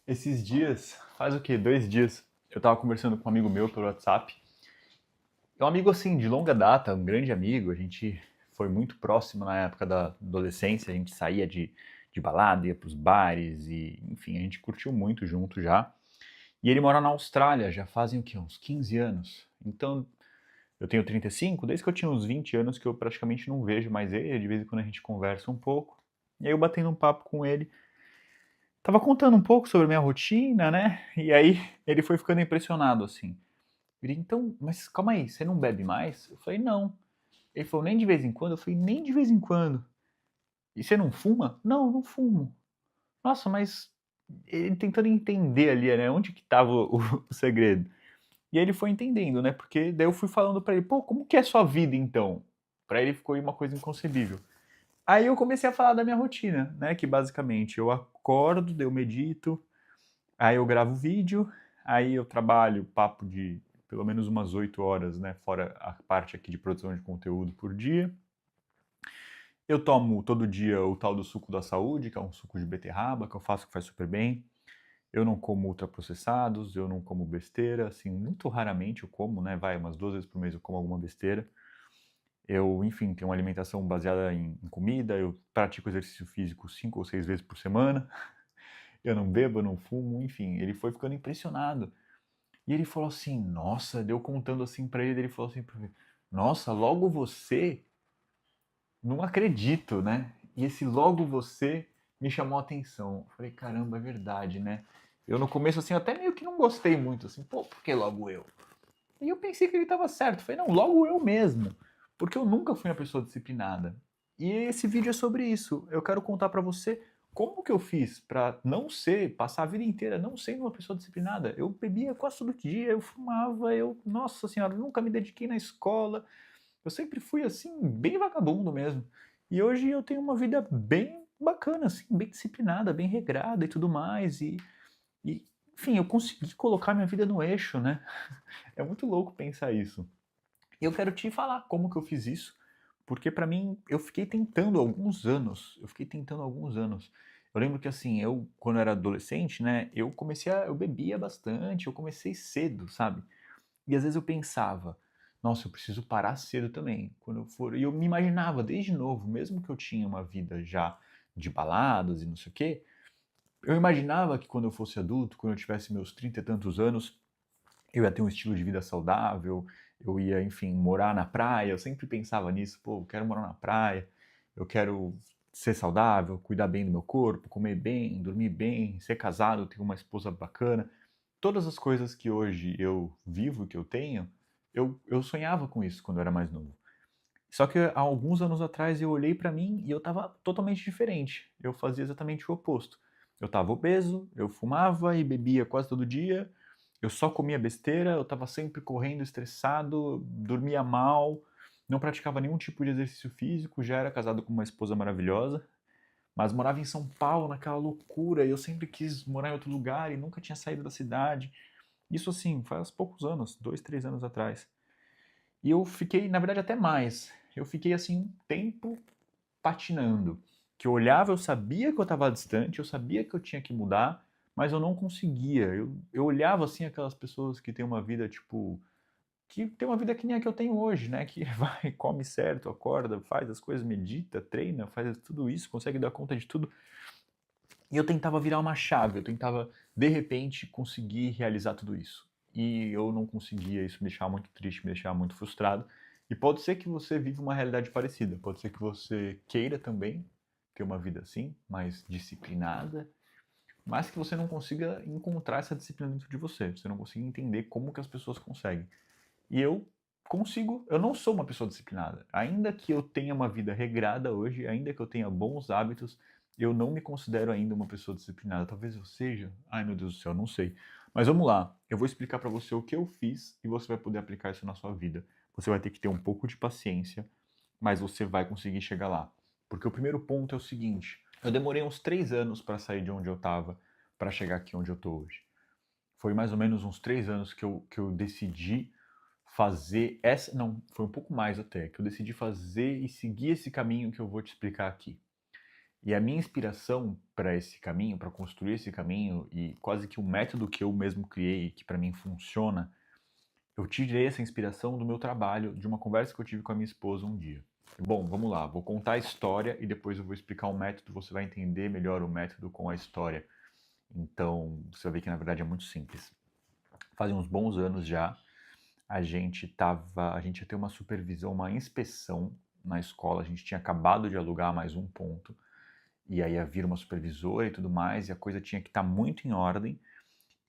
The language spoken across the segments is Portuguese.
Esses dias, faz o quê? 2 dias, eu tava conversando com um amigo meu pelo WhatsApp. É um amigo assim, de longa data, um grande amigo. A gente foi muito próximo na época da adolescência. A gente saía de balada, ia pros bares e, enfim, a gente curtiu muito junto já. E ele mora na Austrália, já fazem o quê? Uns 15 anos. Então, eu tenho 35, desde que eu tinha uns 20 anos que eu praticamente não vejo mais ele. De vez em quando a gente conversa um pouco. E aí eu batendo um papo com ele, tava contando um pouco sobre a minha rotina, né? E aí ele foi ficando impressionado assim. Ele, então, mas calma aí, você não bebe mais? Eu falei, não. Ele falou, nem de vez em quando? Eu falei, nem de vez em quando. E você não fuma? Não, não fumo. Nossa, mas ele tentando entender ali, né, onde que tava o segredo. E aí ele foi entendendo, né, porque daí eu fui falando pra ele, pô, como que é a sua vida então? Pra ele ficou uma coisa inconcebível. Aí eu comecei a falar da minha rotina, né, que basicamente eu acordo, daí eu medito, aí eu gravo vídeo, aí eu trabalho papo de pelo menos umas 8 horas, né? Fora a parte aqui de produção de conteúdo por dia. Eu tomo todo dia o tal do suco da saúde, que é um suco de beterraba, que eu faço que faz super bem. Eu não como ultraprocessados, eu não como besteira, assim, muito raramente eu como, né? Vai, umas 2 vezes por mês eu como alguma besteira. Eu, enfim, tenho uma alimentação baseada em comida, eu pratico exercício físico 5 ou 6 vezes por semana. Eu não bebo, eu não fumo, enfim, ele foi ficando impressionado. E ele falou assim, nossa, deu contando assim pra ele, ele falou assim pra mim, nossa, logo você, não acredito, né? E esse logo você me chamou a atenção. Eu falei, caramba, é verdade, né? Eu no começo assim, até meio que não gostei muito, assim, pô, por que logo eu? E eu pensei que ele estava certo. Eu falei, não, logo eu mesmo. Porque eu nunca fui uma pessoa disciplinada. E esse vídeo é sobre isso. Eu quero contar pra você como que eu fiz pra não ser, passar a vida inteira não sendo uma pessoa disciplinada. Eu bebia quase todo dia, eu fumava, nossa senhora, eu nunca me dediquei na escola. Eu sempre fui assim, bem vagabundo mesmo. E hoje eu tenho uma vida bem bacana, assim, bem disciplinada, bem regrada e tudo mais. E enfim, eu consegui colocar minha vida no eixo, né? É muito louco pensar isso. E eu quero te falar como que eu fiz isso, porque pra mim eu fiquei tentando alguns anos. Eu fiquei tentando alguns anos. Eu lembro que assim, eu quando eu era adolescente, né, eu bebia bastante, eu comecei cedo, sabe? E às vezes eu pensava, nossa, eu preciso parar cedo também, quando eu for. E eu me imaginava desde novo, mesmo que eu tinha uma vida já de baladas e não sei o quê, eu imaginava que quando eu fosse adulto, quando eu tivesse meus 30 e tantos anos, eu ia ter um estilo de vida saudável, eu ia, enfim, morar na praia. Eu sempre pensava nisso, pô, eu quero morar na praia, eu quero ser saudável, cuidar bem do meu corpo, comer bem, dormir bem, ser casado, ter uma esposa bacana. Todas as coisas que hoje eu vivo, que eu tenho, eu sonhava com isso quando eu era mais novo. Só que há alguns anos atrás eu olhei pra mim e eu tava totalmente diferente. Eu fazia exatamente o oposto. Eu tava obeso, eu fumava e bebia quase todo dia, eu só comia besteira, eu tava sempre correndo, estressado, dormia mal, não praticava nenhum tipo de exercício físico, já era casado com uma esposa maravilhosa, mas morava em São Paulo, naquela loucura, e eu sempre quis morar em outro lugar e nunca tinha saído da cidade. Isso assim, faz poucos anos, 2, 3 anos atrás. E eu fiquei, na verdade, até mais. Eu fiquei assim um tempo patinando. Que eu olhava, eu sabia que eu estava distante, eu sabia que eu tinha que mudar, mas eu não conseguia. Eu olhava assim aquelas pessoas que têm uma vida tipo. Que tem uma vida que nem a que eu tenho hoje, né? Que vai, come certo, acorda, faz as coisas, medita, treina, faz tudo isso, consegue dar conta de tudo. E eu tentava virar uma chave, eu tentava, de repente, conseguir realizar tudo isso. E eu não conseguia, isso me deixava muito triste, me deixava muito frustrado. E pode ser que você viva uma realidade parecida, pode ser que você queira também ter uma vida assim, mais disciplinada, mas que você não consiga encontrar essa disciplina dentro de você não consiga entender como que as pessoas conseguem. E eu consigo, eu não sou uma pessoa disciplinada. Ainda que eu tenha uma vida regrada hoje, ainda que eu tenha bons hábitos, eu não me considero ainda uma pessoa disciplinada. Talvez eu seja. Ai, meu Deus do céu, não sei. Mas vamos lá. Eu vou explicar para você o que eu fiz e você vai poder aplicar isso na sua vida. Você vai ter que ter um pouco de paciência, mas você vai conseguir chegar lá. Porque o primeiro ponto é o seguinte: eu demorei uns 3 anos para sair de onde eu estava para chegar aqui onde eu estou hoje. Foi mais ou menos uns 3 anos que eu decidi fazer essa. Não, foi um pouco mais até, que eu decidi fazer e seguir esse caminho que eu vou te explicar aqui. E a minha inspiração para esse caminho, para construir esse caminho, e quase que o método que eu mesmo criei, que para mim funciona, eu tirei essa inspiração do meu trabalho, de uma conversa que eu tive com a minha esposa um dia. Bom, vamos lá, vou contar a história e depois eu vou explicar o método, você vai entender melhor o método com a história. Então, você vai ver que na verdade é muito simples. Fazem uns bons anos já, a gente ia ter uma supervisão, uma inspeção na escola, a gente tinha acabado de alugar mais um ponto, e aí ia vir uma supervisora e tudo mais, e a coisa tinha que estar muito em ordem,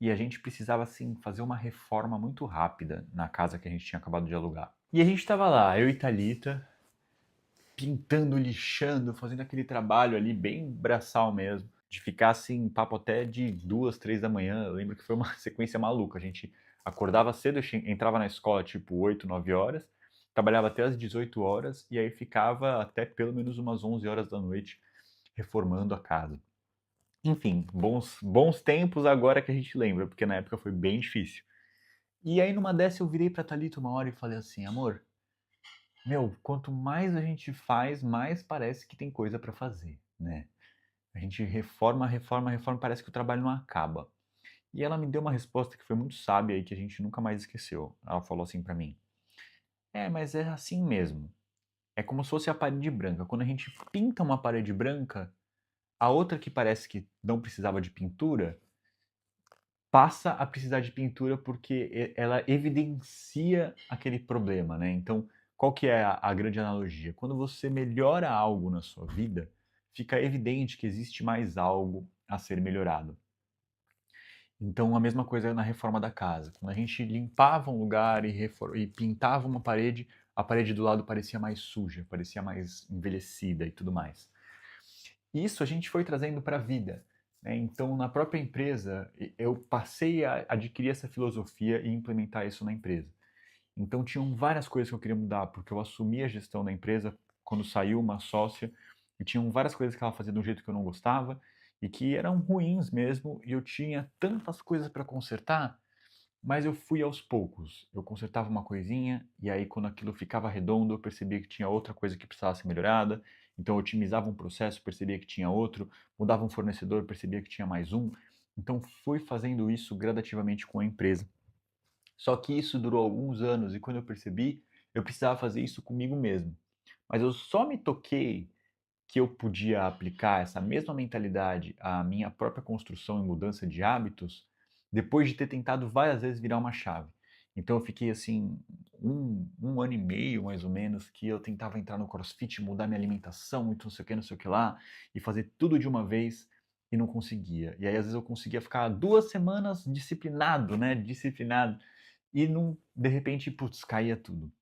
e a gente precisava, assim, fazer uma reforma muito rápida na casa que a gente tinha acabado de alugar. E a gente estava lá, eu e Thalita, pintando, lixando, fazendo aquele trabalho ali bem braçal mesmo, de ficar assim, papo até de 2, 3 da manhã. Eu lembro que foi uma sequência maluca. A gente acordava cedo, entrava na escola tipo 8, 9 horas, trabalhava até as 18 horas e aí ficava até pelo menos umas 11 horas da noite reformando a casa. Enfim, bons tempos agora que a gente lembra, porque na época foi bem difícil. E aí numa dessa eu virei pra Thalita uma hora e falei assim, amor, meu, quanto mais a gente faz, mais parece que tem coisa pra fazer, né? A gente reforma, reforma, reforma, parece que o trabalho não acaba. E ela me deu uma resposta que foi muito sábia e que a gente nunca mais esqueceu. Ela falou assim pra mim: "É, mas é assim mesmo. É como se fosse a parede branca. Quando a gente pinta uma parede branca, a outra que parece que não precisava de pintura, passa a precisar de pintura porque ela evidencia aquele problema, né? Então, qual que é a grande analogia? Quando você melhora algo na sua vida, fica evidente que existe mais algo a ser melhorado. Então, a mesma coisa na reforma da casa. Quando a gente limpava um lugar e pintava uma parede, a parede do lado parecia mais suja, parecia mais envelhecida e tudo mais. Isso a gente foi trazendo para a vida, né? Então, na própria empresa, eu passei a adquirir essa filosofia e implementar isso na empresa. Então, tinham várias coisas que eu queria mudar, porque eu assumi a gestão da empresa quando saiu uma sócia, e tinham várias coisas que ela fazia de um jeito que eu não gostava, e que eram ruins mesmo, e eu tinha tantas coisas para consertar, mas eu fui aos poucos. Eu consertava uma coisinha, e aí quando aquilo ficava redondo, eu percebia que tinha outra coisa que precisava ser melhorada. Então eu otimizava um processo, percebia que tinha outro, mudava um fornecedor, percebia que tinha mais um. Então fui fazendo isso gradativamente com a empresa. Só que isso durou alguns anos e quando eu percebi, eu precisava fazer isso comigo mesmo. Mas eu só me toquei que eu podia aplicar essa mesma mentalidade à minha própria construção e mudança de hábitos depois de ter tentado várias vezes virar uma chave. Então eu fiquei assim, um ano e meio mais ou menos, que eu tentava entrar no CrossFit, mudar minha alimentação, muito não sei o que, não sei o que lá, e fazer tudo de uma vez e não conseguia. E aí às vezes eu conseguia ficar 2 semanas disciplinado, né? Disciplinado. E não, de repente, putz, caía tudo.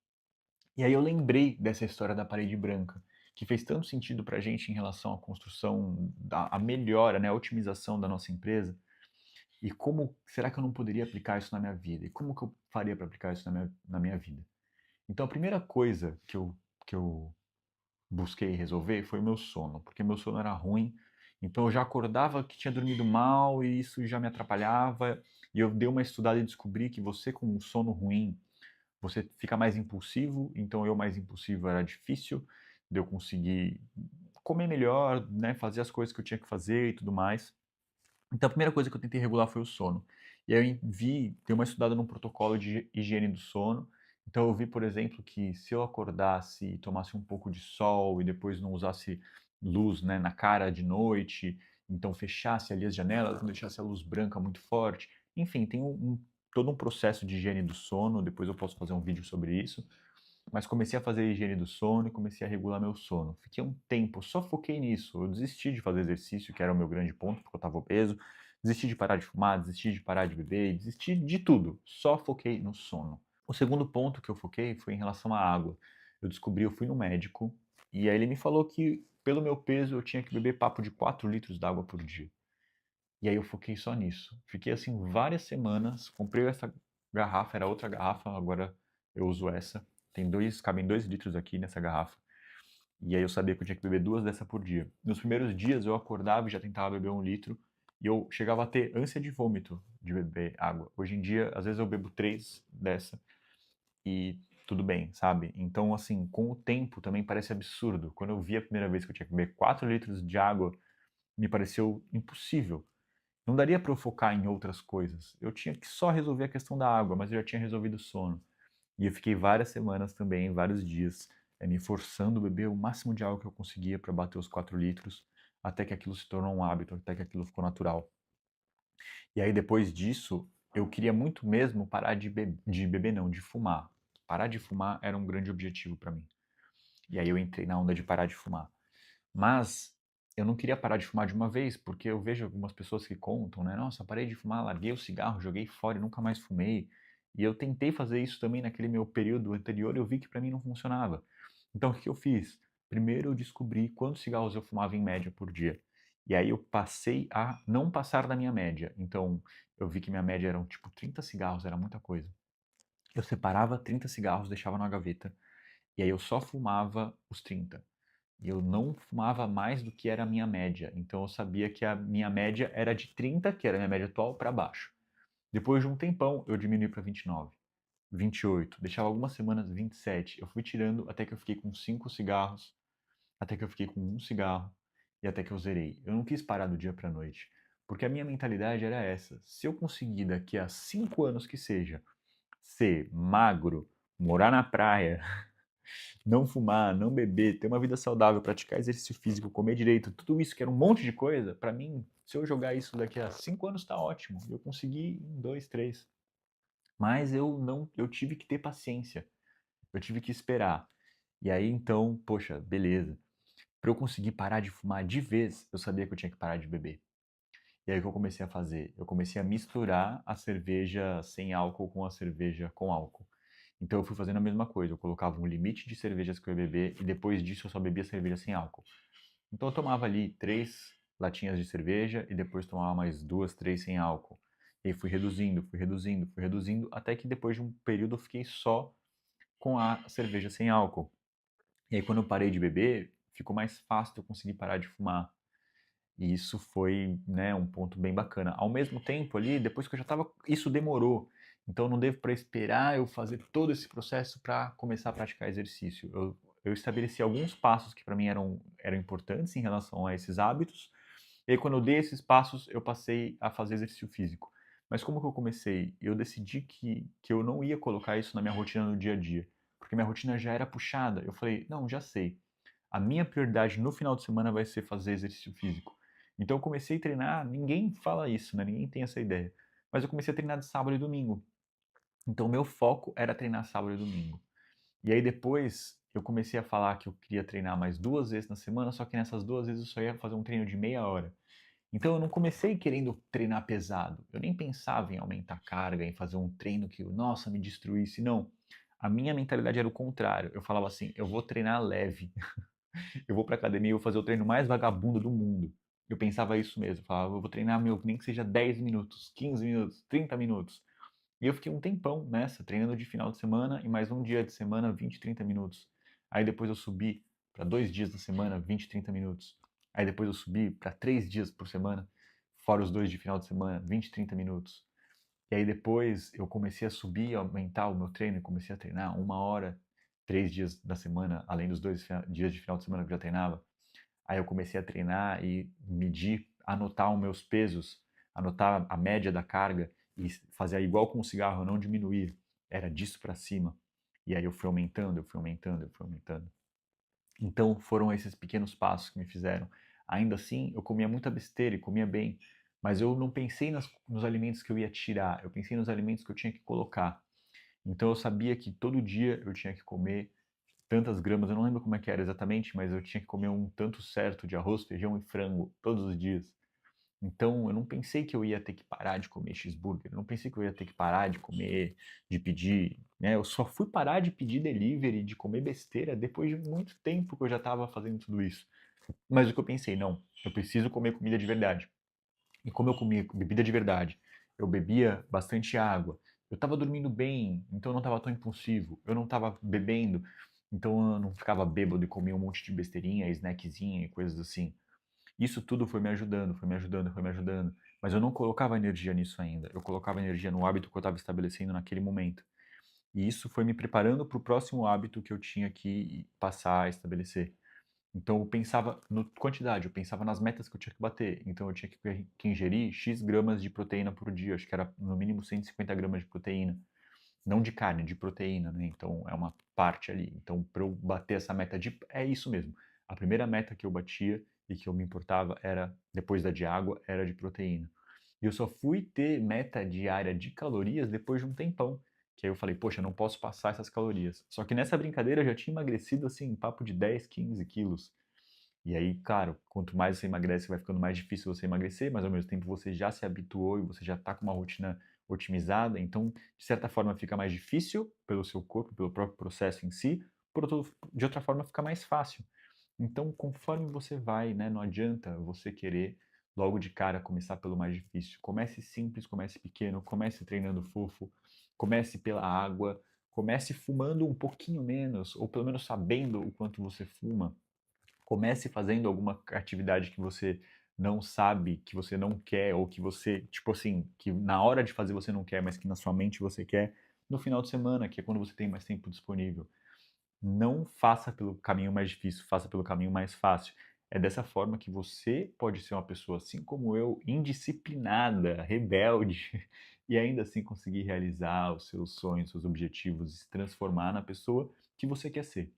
E aí eu lembrei dessa história da parede branca, que fez tanto sentido para a gente em relação à construção, a melhora, né, a otimização da nossa empresa. E como será que eu não poderia aplicar isso na minha vida? E como que eu faria para aplicar isso na minha vida? Então a primeira coisa que eu busquei resolver foi o meu sono, porque meu sono era ruim. Então eu já acordava que tinha dormido mal e isso já me atrapalhava. E eu dei uma estudada e descobri que você com um sono ruim você fica mais impulsivo, então eu mais impulsivo era difícil de eu conseguir comer melhor, né, fazer as coisas que eu tinha que fazer e tudo mais. Então a primeira coisa que eu tentei regular foi o sono. E aí eu dei uma estudada num protocolo de higiene do sono. Então eu vi, por exemplo, que se eu acordasse e tomasse um pouco de sol e depois não usasse luz, né, na cara de noite, então fechasse ali as janelas, não deixasse a luz branca muito forte. Enfim, tem todo um processo de higiene do sono, depois eu posso fazer um vídeo sobre isso. Mas comecei a fazer a higiene do sono e comecei a regular meu sono. Fiquei um tempo, só foquei nisso. Eu desisti de fazer exercício, que era o meu grande ponto, porque eu estava obeso. Desisti de parar de fumar, desisti de parar de beber, desisti de tudo. Só foquei no sono. O segundo ponto que eu foquei foi em relação à água. Eu fui no médico, e aí ele me falou que, pelo meu peso, eu tinha que beber papo de 4 litros d'água por dia. E aí eu foquei só nisso. Fiquei assim várias semanas, comprei essa garrafa, era outra garrafa, agora eu uso essa. Cabem 2 litros aqui nessa garrafa. E aí eu sabia que eu tinha que beber 2 dessa por dia. Nos primeiros dias eu acordava e já tentava beber 1 litro. E eu chegava a ter ânsia de vômito de beber água. Hoje em dia, às vezes eu bebo 3 dessa. E tudo bem, sabe? Então, assim, com o tempo também parece absurdo. Quando eu vi a primeira vez que eu tinha que beber 4 litros de água, me pareceu impossível. Não daria para eu focar em outras coisas. Eu tinha que só resolver a questão da água, mas eu já tinha resolvido o sono. E eu fiquei várias semanas também, vários dias, me forçando a beber o máximo de água que eu conseguia para bater os 4 litros, até que aquilo se tornou um hábito, até que aquilo ficou natural. E aí depois disso, eu queria muito mesmo parar de beber não, de fumar. Parar de fumar era um grande objetivo para mim. E aí eu entrei na onda de parar de fumar. Mas eu não queria parar de fumar de uma vez, porque eu vejo algumas pessoas que contam, né? Nossa, parei de fumar, larguei o cigarro, joguei fora e nunca mais fumei. E eu tentei fazer isso também naquele meu período anterior e eu vi que para mim não funcionava. Então o que eu fiz? Primeiro eu descobri quantos cigarros eu fumava em média por dia. E aí eu passei a não passar da minha média. Então eu vi que minha média eram tipo 30 cigarros, era muita coisa. Eu separava 30 cigarros, deixava na gaveta, e aí eu só fumava os 30. E eu não fumava mais do que era a minha média. Então eu sabia que a minha média era de 30, que era a minha média atual, para baixo. Depois de um tempão, eu diminui para 29, 28, deixava algumas semanas 27. Eu fui tirando até que eu fiquei com 5 cigarros, até que eu fiquei com um cigarro e até que eu zerei. Eu não quis parar do dia para noite, porque a minha mentalidade era essa. Se eu conseguir daqui a 5 anos que seja ser magro, morar na praia, não fumar, não beber, ter uma vida saudável, praticar exercício físico, comer direito, tudo isso que era um monte de coisa, para mim, se eu jogar isso daqui a 5 anos tá ótimo. Eu consegui em 2, 3. Mas eu não, eu tive que ter paciência. Eu tive que esperar. E aí então, poxa, beleza. Para eu conseguir parar de fumar de vez, eu sabia que eu tinha que parar de beber. E aí o que eu comecei a fazer? Eu comecei a misturar a cerveja sem álcool com a cerveja com álcool. Então eu fui fazendo a mesma coisa, eu colocava um limite de cervejas que eu ia beber e depois disso eu só bebia cerveja sem álcool. Então eu tomava ali 3 latinhas de cerveja e depois tomava mais 2, 3 sem álcool. E aí fui reduzindo, fui reduzindo, fui reduzindo, até que depois de um período eu fiquei só com a cerveja sem álcool. E aí quando eu parei de beber, ficou mais fácil eu conseguir parar de fumar. E isso foi, né, um ponto bem bacana. Ao mesmo tempo ali, depois que eu já estava, isso demorou. Então não devo para esperar eu fazer todo esse processo para começar a praticar exercício. Eu estabeleci alguns passos que para mim eram importantes em relação a esses hábitos. E aí, quando eu dei esses passos, eu passei a fazer exercício físico. Mas como que eu comecei? Eu decidi que eu não ia colocar isso na minha rotina no dia a dia, porque minha rotina já era puxada. Eu falei, não, já sei. A minha prioridade no final de semana vai ser fazer exercício físico. Então eu comecei a treinar, ninguém fala isso, né? Ninguém tem essa ideia. Mas eu comecei a treinar de sábado e domingo. Então meu foco era treinar sábado e domingo. E aí depois eu comecei a falar que eu queria treinar mais 2 vezes na semana, só que nessas 2 vezes eu só ia fazer um treino de meia hora. Então eu não comecei querendo treinar pesado. Eu nem pensava em aumentar a carga, em fazer um treino que, nossa, me destruísse. Não. A minha mentalidade era o contrário. Eu falava assim, eu vou treinar leve. Eu vou pra academia e vou fazer o treino mais vagabundo do mundo. Eu pensava isso mesmo. Eu falava, eu vou treinar, meu, nem que seja 10 minutos, 15 minutos, 30 minutos. E eu fiquei um tempão nessa, treinando de final de semana e mais um dia de semana, 20, 30 minutos. Aí depois eu subi para 2 dias da semana, 20, 30 minutos. Aí depois eu subi para 3 dias por semana, fora os 2 de final de semana, 20, 30 minutos. E aí depois eu comecei a subir, aumentar o meu treino e comecei a treinar 1 hora, 3 dias da semana, além dos 2 dias de final de semana que eu já treinava. Aí eu comecei a treinar e medir, anotar os meus pesos, anotar a média da carga e fazer igual com o cigarro, não diminuir. Era disso para cima. E aí eu fui aumentando, eu fui aumentando, eu fui aumentando. Então foram esses pequenos passos que me fizeram. Ainda assim, eu comia muita besteira e comia bem, mas eu não pensei nos alimentos que eu ia tirar, eu pensei nos alimentos que eu tinha que colocar. Então eu sabia que todo dia eu tinha que comer tantas gramas, eu não lembro como é que era exatamente, mas eu tinha que comer um tanto certo de arroz, feijão e frango todos os dias. Então eu não pensei que eu ia ter que parar de comer cheeseburger, eu não pensei que eu ia ter que parar de comer, de pedir, né? Eu só fui parar de pedir delivery, de comer besteira depois de muito tempo que eu já estava fazendo tudo isso. Mas o que eu pensei, não, eu preciso comer comida de verdade. E como eu comia bebida de verdade, eu bebia bastante água, eu estava dormindo bem, então eu não estava tão impulsivo, eu não estava bebendo, então eu não ficava bêbado e comia um monte de besteirinha, snackzinha e coisas assim. Isso tudo foi me ajudando, foi me ajudando, foi me ajudando. Mas eu não colocava energia nisso ainda. Eu colocava energia no hábito que eu estava estabelecendo naquele momento. E isso foi me preparando para o próximo hábito que eu tinha que passar a estabelecer. Então eu pensava na quantidade, eu pensava nas metas que eu tinha que bater. Então eu tinha que ingerir X gramas de proteína por dia, acho que era no mínimo 150 gramas de proteína. Não de carne, de proteína, né? Então é uma parte ali. Então para eu bater essa meta de... É isso mesmo. A primeira meta que eu batia e que eu me importava era, depois da de água, era de proteína. E eu só fui ter meta diária de calorias depois de um tempão. Que aí eu falei, poxa, eu não posso passar essas calorias. Só que nessa brincadeira eu já tinha emagrecido assim, papo de 10, 15 quilos. E aí, claro, quanto mais você emagrece, vai ficando mais difícil você emagrecer, mas ao mesmo tempo você já se habituou e você já está com uma rotina otimizada, então, de certa forma, fica mais difícil pelo seu corpo, pelo próprio processo em si, de outra forma, fica mais fácil. Então, conforme você vai, né, não adianta você querer logo de cara começar pelo mais difícil. Comece simples, comece pequeno, comece treinando fofo, comece pela água, comece fumando um pouquinho menos, ou pelo menos sabendo o quanto você fuma. Comece fazendo alguma atividade que você não sabe, que você não quer, ou que você, tipo assim, que na hora de fazer você não quer, mas que na sua mente você quer, no final de semana, que é quando você tem mais tempo disponível. Não faça pelo caminho mais difícil, faça pelo caminho mais fácil. É dessa forma que você pode ser uma pessoa, assim como eu, indisciplinada, rebelde, e ainda assim conseguir realizar os seus sonhos, seus objetivos, e se transformar na pessoa que você quer ser.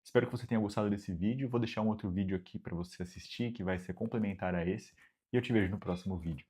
Espero que você tenha gostado desse vídeo. Vou deixar um outro vídeo aqui para você assistir, que vai ser complementar a esse, e eu te vejo no próximo vídeo.